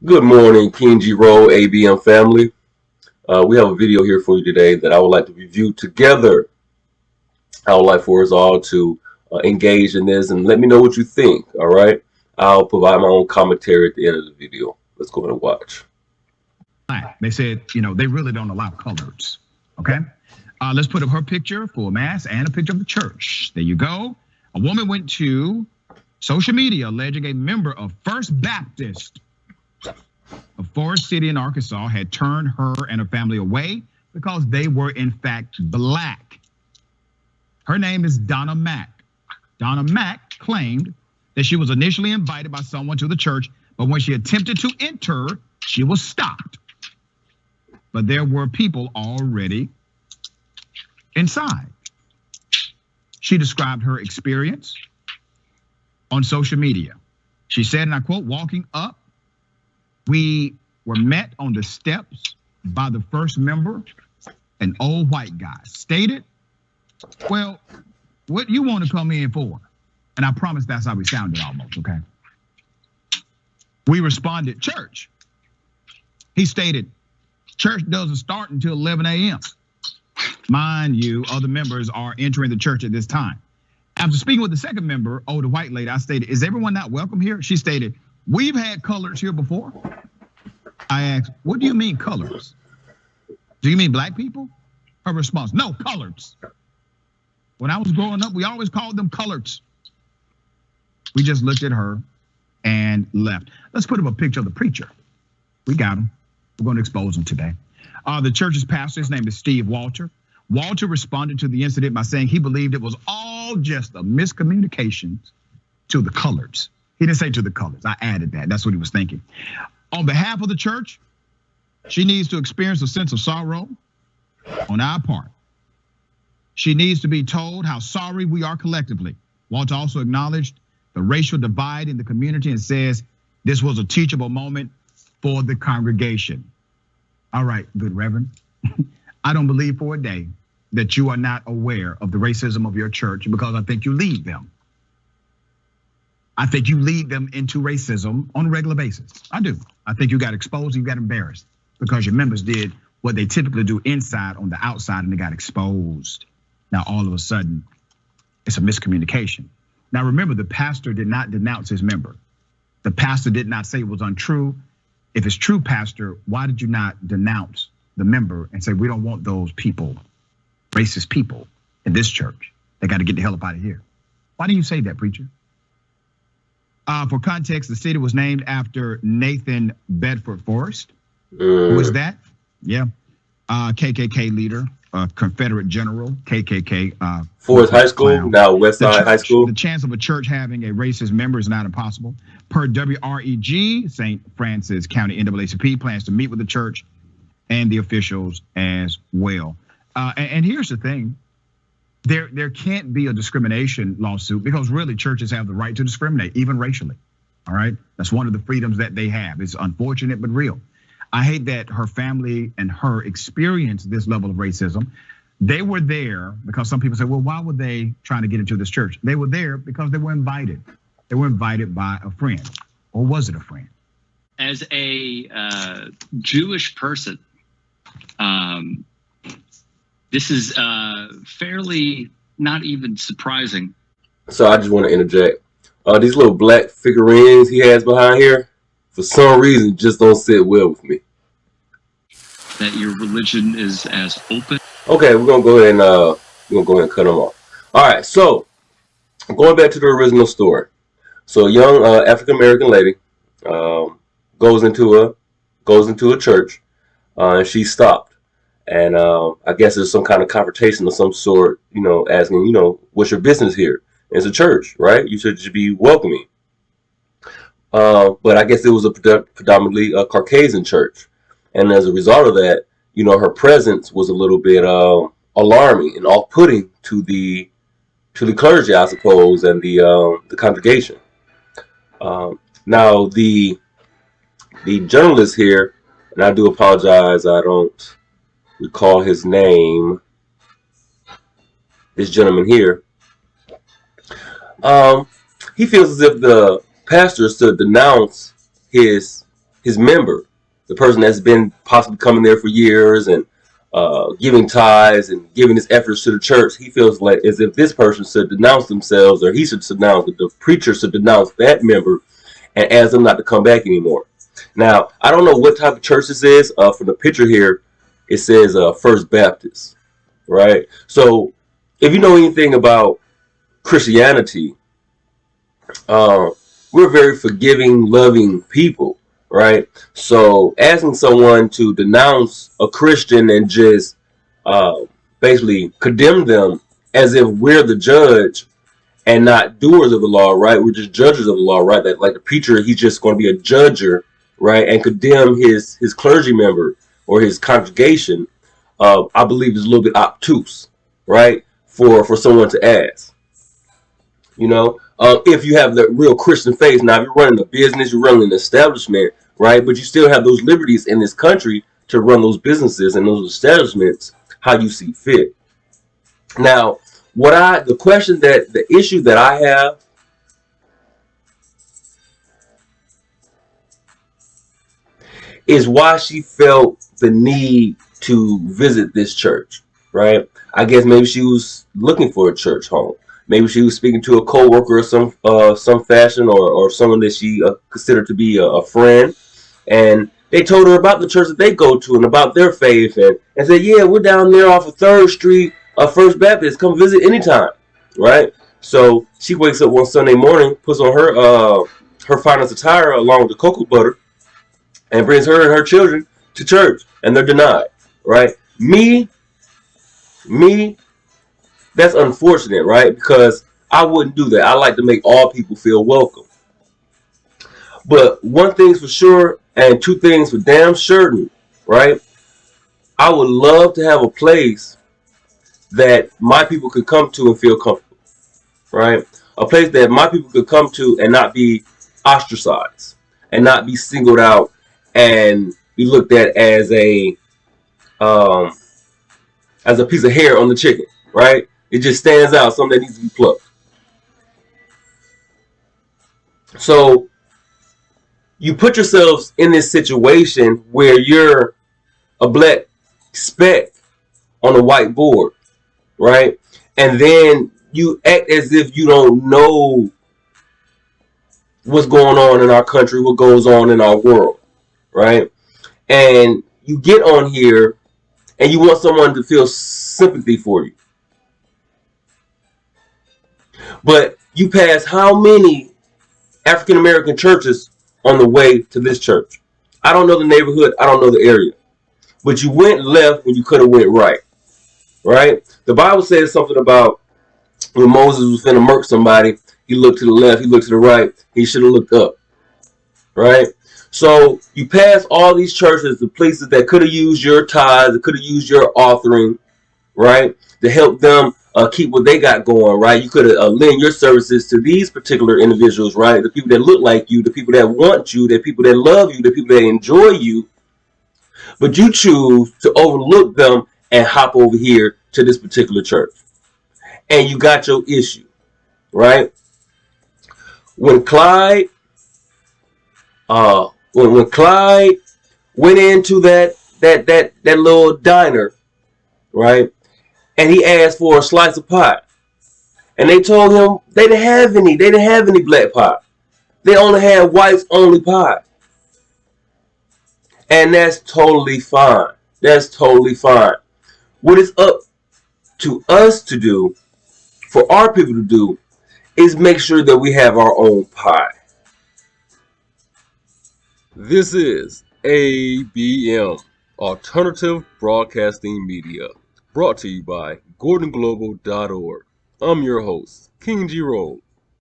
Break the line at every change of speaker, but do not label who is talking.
Good morning, King G Roll ABM family. We have a video here for you today that I would like to review together. I would like for us all to engage in this and let me know what you think. All right. I'll provide my own commentary at the end of the video. Let's go ahead and watch.
They said, they really don't allow colors. Okay. Let's put up her picture, full mask, and a picture of the church. There you go. A woman went to social media alleging a member of First Baptist of Forest City in Arkansas had turned her and her family away because they were in fact black. Her name is Donna Mack. Donna Mack claimed that she was initially invited by someone to the church, but when she attempted to enter, she was stopped. But there were people already inside. She described her experience on social media. She said, and I quote, "Walking up, we were met on the steps by the first member, an old white guy, stated, 'Well, what you want to come in for?' And I promise that's how we sounded almost, okay? We responded, 'Church.' He stated, 'Church doesn't start until 11 a.m. Mind you, other members are entering the church at this time. After speaking with the second member, older white lady, I stated, 'Is everyone not welcome here?' She stated, 'We've had colors here before.' I asked, 'What do you mean colors? Do you mean black people?' Her response, 'No, coloreds. When I was growing up, we always called them coloreds.' We just looked at her and left. Let's put up a picture of the preacher. We got him. We're going to expose him today. The church's pastor, his name is Steve Walter. Walter responded to the incident by saying he believed it was all just a miscommunication to the coloreds. He didn't say to the colors. I added that. That's what he was thinking. On behalf of the church, she needs to experience a sense of sorrow on our part. She needs to be told how sorry we are collectively. Walter also acknowledged the racial divide in the community and says this was a teachable moment for the congregation. All right, good Reverend. I don't believe for a day that you are not aware of the racism of your church because I think you lead them. I think you lead them into racism on a regular basis. I do. I think you got exposed, you got embarrassed because your members did what they typically do inside on the outside and they got exposed. Now, all of a sudden, it's a miscommunication. Now, remember, the pastor did not denounce his member. The pastor did not say it was untrue. If it's true, pastor, why did you not denounce the member and say, we don't want those people, racist people in this church? They got to get the hell up out of here. Why didn't you say that, preacher? For context, the city was named after Nathan Bedford Forrest. Who is that? Yeah, KKK leader, Confederate general, KKK.
Forest High School, now Westside High School.
The chance of a church having a racist member is not impossible. Per WREG, St. Francis County NAACP plans to meet with the church and the officials as well. And here's the thing. There can't be a discrimination lawsuit because really churches have the right to discriminate, even racially. All right, that's one of the freedoms that they have. It's unfortunate, but real. I hate that her family and her experienced this level of racism. They were there because some people say, well, why were they trying to get into this church? They were there because they were invited. They were invited by a friend, or was it a friend?
As a Jewish person, this is fairly not even surprising.
So I just want to interject. These little black figurines he has behind here, for some reason, just don't sit well with me.
That your religion is as open.
Okay, we're gonna go ahead and cut them off. All right, so going back to the original story. So a young African American lady goes into a church, and she's stopped. And I guess there's some kind of confrontation of some sort, asking, what's your business here? It's a church, right? You should just be welcoming. But I guess it was a predominantly Caucasian church. And as a result of that, her presence was a little bit alarming and off-putting to the clergy, I suppose, and the congregation. Now, the journalist here, and I do apologize, I don't recall his name, this gentleman here, he feels as if the pastor should denounce his his member, the person that's been possibly coming there for years and giving tithes and giving his efforts to the church, he feels like as if this person should denounce themselves, or he should denounce, the preacher should denounce that member and ask them not to come back anymore. Now, I don't know what type of church this is. From the picture here, it says First Baptist, right? So if you know anything about Christianity, we're very forgiving, loving people, right? So asking someone to denounce a Christian and just basically condemn them as if we're the judge and not doers of the law, right? We're just judges of the law, right? That like the preacher, he's just going to be a judger, right? And condemn his clergy member or his congregation, I believe is a little bit obtuse, right? For someone to ask, you know, if you have the real Christian faith. Now, if you're running a business, you're running an establishment, right? But you still have those liberties in this country to run those businesses and those establishments how you see fit. Now, the issue that I have is why she felt the need to visit this church, right? I guess maybe she was looking for a church home. Maybe she was speaking to a coworker of some fashion, or someone that she considered to be a friend, and they told her about the church that they go to and about their faith, and said, "Yeah, we're down there off of 3rd Street, First Baptist. Come visit anytime," right? So she wakes up one Sunday morning, puts on her finest attire along with the cocoa butter, and brings her and her children to church, and they're denied, right? Me, that's unfortunate, right? Because I wouldn't do that. I like to make all people feel welcome. But one thing's for sure, and two things for damn certain, right? I would love to have a place that my people could come to and feel comfortable, right? A place that my people could come to and not be ostracized and not be singled out and be looked at as a piece of hair on the chicken, right? It just stands out, something that needs to be plucked. So you put yourselves in this situation where you're a black speck on a white board, right? And then you act as if you don't know what's going on in our country, what goes on in our world, right? And you get on here and you want someone to feel sympathy for you. But you pass how many African American churches on the way to this church? I don't know the neighborhood. I don't know the area. But you went left when you could have went right. Right? The Bible says something about when Moses was finna murk somebody, he looked to the left, he looked to the right, he should have looked up. Right? So you pass all these churches, the places that could have used your tithes, that could have used your offering, right? To help them keep what they got going, right? You could have lent your services to these particular individuals, right? The people that look like you, the people that want you, the people that love you, the people that enjoy you. But you choose to overlook them and hop over here to this particular church. And you got your issue, right? When Clyde went into that little diner, right? And he asked for a slice of pie. And they told him they didn't have any black pie. They only had whites only pie. And that's totally fine. That's totally fine. What is up to us to do, for our people to do, is make sure that we have our own pie. This is ABM, Alternative Broadcasting Media, brought to you by GordonGlobal.org. I'm your host, King G. Rose.